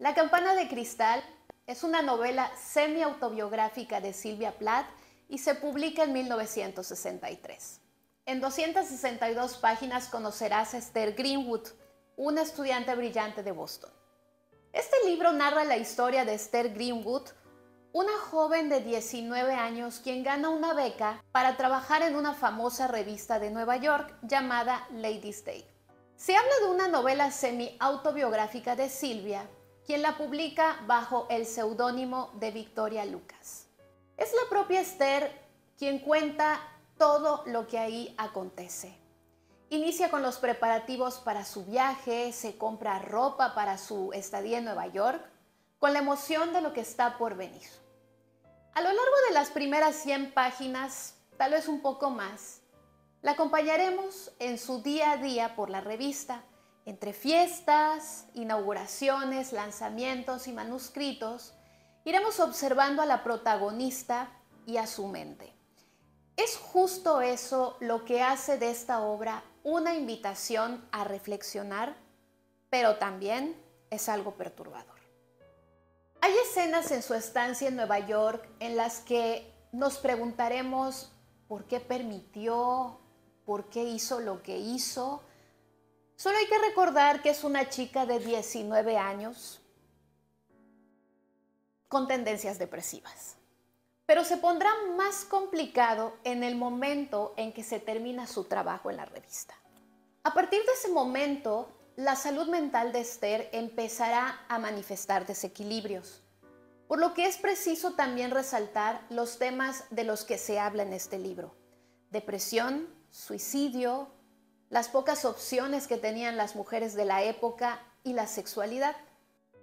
La campana de cristal es una novela semi-autobiográfica de Sylvia Plath y se publica en 1963. En 262 páginas conocerás a Esther Greenwood, una estudiante brillante de Boston. Este libro narra la historia de Esther Greenwood, una joven de 19 años quien gana una beca para trabajar en una famosa revista de Nueva York llamada Ladies' Day. Se habla de una novela semi-autobiográfica de Sylvia, quien la publica bajo el seudónimo de Victoria Lucas. Es la propia Esther quien cuenta todo lo que ahí acontece. Inicia con los preparativos para su viaje, se compra ropa para su estadía en Nueva York, con la emoción de lo que está por venir. A lo largo de las primeras 100 páginas, tal vez un poco más, la acompañaremos en su día a día por la revista, entre fiestas, inauguraciones, lanzamientos y manuscritos. Iremos observando a la protagonista y a su mente. Es justo eso lo que hace de esta obra una invitación a reflexionar, pero también es algo perturbador. Hay escenas en su estancia en Nueva York en las que nos preguntaremos por qué permitió, por qué hizo lo que hizo. Solo hay que recordar que es una chica de 19 años con tendencias depresivas. Pero se pondrá más complicado en el momento en que se termina su trabajo en la revista. A partir de ese momento, la salud mental de Esther empezará a manifestar desequilibrios, por lo que es preciso también resaltar los temas de los que se habla en este libro: depresión, suicidio, las pocas opciones que tenían las mujeres de la época y la sexualidad.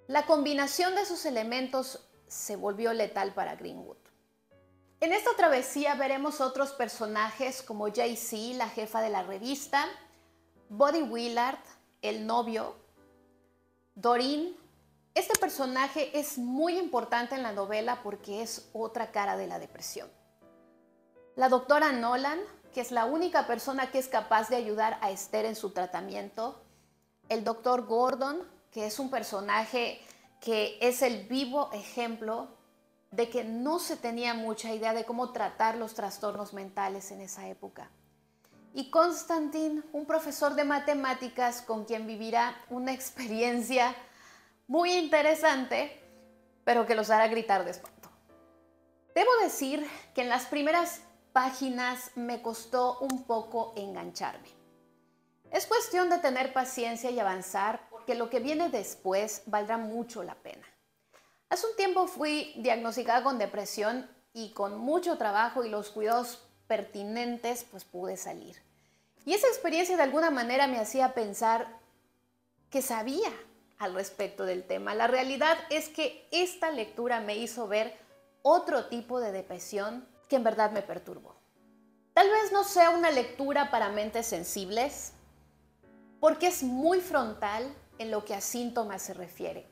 La combinación de esos elementos se volvió letal para Greenwood. En esta travesía veremos otros personajes como J.C., la jefa de la revista, Buddy Willard, el novio, Doreen. Este personaje es muy importante en la novela porque es otra cara de la depresión. La doctora Nolan, que es la única persona que es capaz de ayudar a Esther en su tratamiento. El doctor Gordon, que es un personaje que es el vivo ejemplo de que no se tenía mucha idea de cómo tratar los trastornos mentales en esa época. Y Constantine, un profesor de matemáticas con quien vivirá una experiencia muy interesante, pero que los hará gritar de espanto. Debo decir que en las primeras páginas me costó un poco engancharme. Es cuestión de tener paciencia y avanzar, porque lo que viene después valdrá mucho la pena. Hace un tiempo fui diagnosticada con depresión y con mucho trabajo y los cuidados pertinentes pues pude salir. Y esa experiencia de alguna manera me hacía pensar que sabía al respecto del tema. La realidad es que esta lectura me hizo ver otro tipo de depresión que en verdad me perturbó. Tal vez no sea una lectura para mentes sensibles, porque es muy frontal en lo que a síntomas se refiere.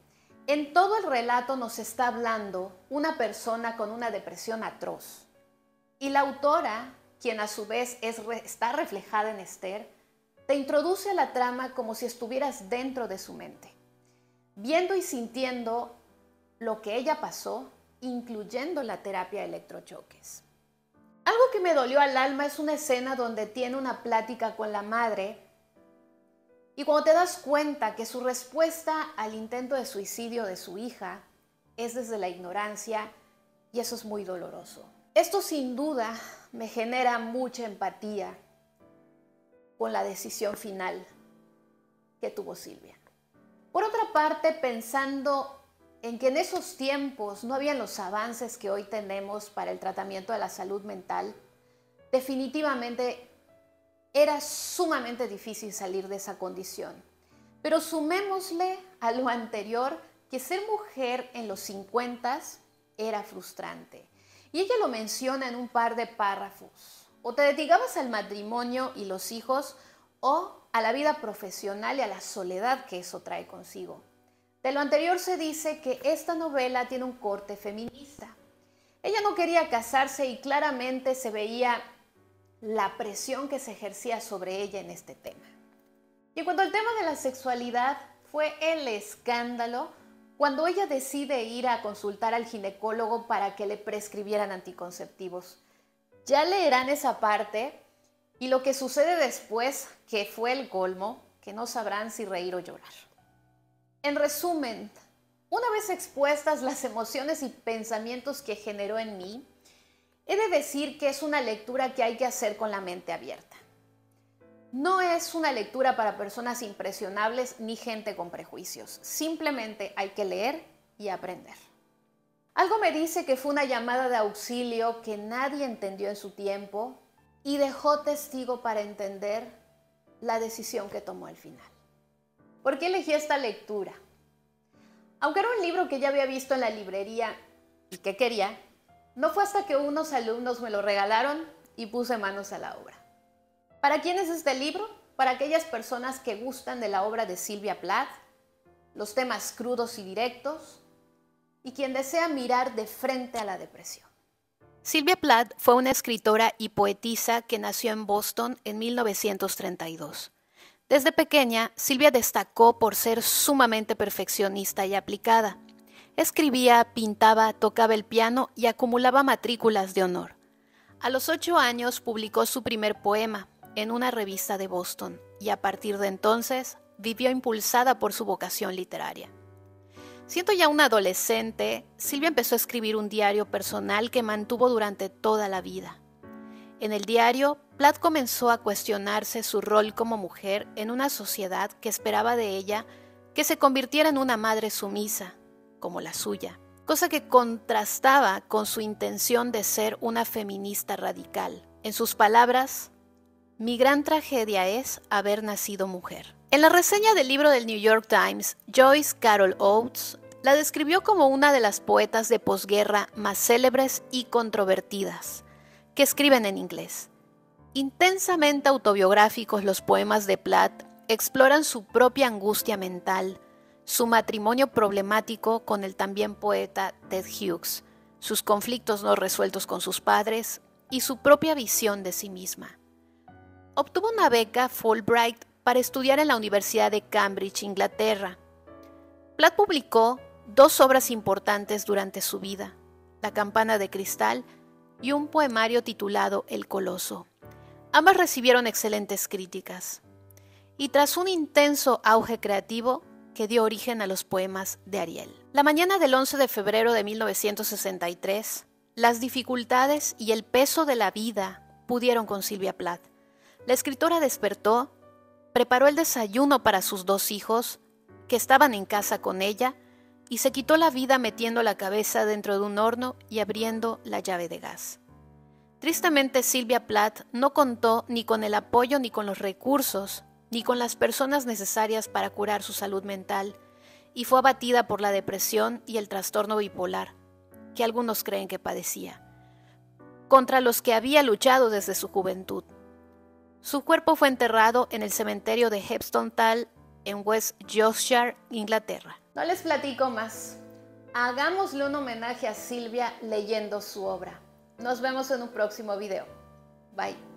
En todo el relato nos está hablando una persona con una depresión atroz. Y la autora, quien a su vez está reflejada en Esther, te introduce a la trama como si estuvieras dentro de su mente, viendo y sintiendo lo que ella pasó, incluyendo la terapia de electrochoques. Algo que me dolió al alma es una escena donde tiene una plática con la madre y cuando te das cuenta que su respuesta al intento de suicidio de su hija es desde la ignorancia, y eso es muy doloroso. Esto sin duda me genera mucha empatía con la decisión final que tuvo Sylvia. Por otra parte, pensando en que en esos tiempos no habían los avances que hoy tenemos para el tratamiento de la salud mental, definitivamente era sumamente difícil salir de esa condición. Pero sumémosle a lo anterior que ser mujer en los 50 era frustrante. Y ella lo menciona en un par de párrafos. O te dedicabas al matrimonio y los hijos, o a la vida profesional y a la soledad que eso trae consigo. De lo anterior se dice que esta novela tiene un corte feminista. Ella no quería casarse y claramente se veía la presión que se ejercía sobre ella en este tema. Y en cuanto al tema de la sexualidad, fue el escándalo cuando ella decide ir a consultar al ginecólogo para que le prescribieran anticonceptivos. Ya leerán esa parte y lo que sucede después, que fue el colmo, que no sabrán si reír o llorar. En resumen, una vez expuestas las emociones y pensamientos que generó en mí, he de decir que es una lectura que hay que hacer con la mente abierta. No es una lectura para personas impresionables ni gente con prejuicios. Simplemente hay que leer y aprender. Algo me dice que fue una llamada de auxilio que nadie entendió en su tiempo y dejó testigo para entender la decisión que tomó al final. ¿Por qué elegí esta lectura? Aunque era un libro que ya había visto en la librería y que quería, no fue hasta que unos alumnos me lo regalaron y puse manos a la obra. ¿Para quién es este libro? Para aquellas personas que gustan de la obra de Sylvia Plath, los temas crudos y directos, y quien desea mirar de frente a la depresión. Sylvia Plath fue una escritora y poetisa que nació en Boston en 1932. Desde pequeña, Sylvia destacó por ser sumamente perfeccionista y aplicada. Escribía, pintaba, tocaba el piano y acumulaba matrículas de honor. A los 8 años publicó su primer poema en una revista de Boston y a partir de entonces vivió impulsada por su vocación literaria. Siendo ya una adolescente, Sylvia empezó a escribir un diario personal que mantuvo durante toda la vida. En el diario, Plath comenzó a cuestionarse su rol como mujer en una sociedad que esperaba de ella que se convirtiera en una madre sumisa, como la suya, cosa que contrastaba con su intención de ser una feminista radical. En sus palabras, mi gran tragedia es haber nacido mujer. En la reseña del libro del New York Times, Joyce Carol Oates la describió como una de las poetas de posguerra más célebres y controvertidas, que escriben en inglés. Intensamente autobiográficos, los poemas de Plath exploran su propia angustia mental, su matrimonio problemático con el también poeta Ted Hughes, sus conflictos no resueltos con sus padres y su propia visión de sí misma. Obtuvo una beca Fulbright para estudiar en la Universidad de Cambridge, Inglaterra. Plath publicó 2 obras importantes durante su vida, La campana de cristal y un poemario titulado El Coloso. Ambas recibieron excelentes críticas. Y tras un intenso auge creativo que dio origen a los poemas de Ariel. La mañana del 11 de febrero de 1963, las dificultades y el peso de la vida pudieron con Sylvia Plath. La escritora despertó, preparó el desayuno para sus 2 hijos, que estaban en casa con ella, y se quitó la vida metiendo la cabeza dentro de un horno y abriendo la llave de gas. Tristemente, Sylvia Plath no contó ni con el apoyo ni con los recursos, ni con las personas necesarias para curar su salud mental, y fue abatida por la depresión y el trastorno bipolar, que algunos creen que padecía, contra los que había luchado desde su juventud. Su cuerpo fue enterrado en el cementerio de Hepstontal, en West Yorkshire, Inglaterra. No les platico más. Hagámosle un homenaje a Sylvia leyendo su obra. Nos vemos en un próximo video. Bye.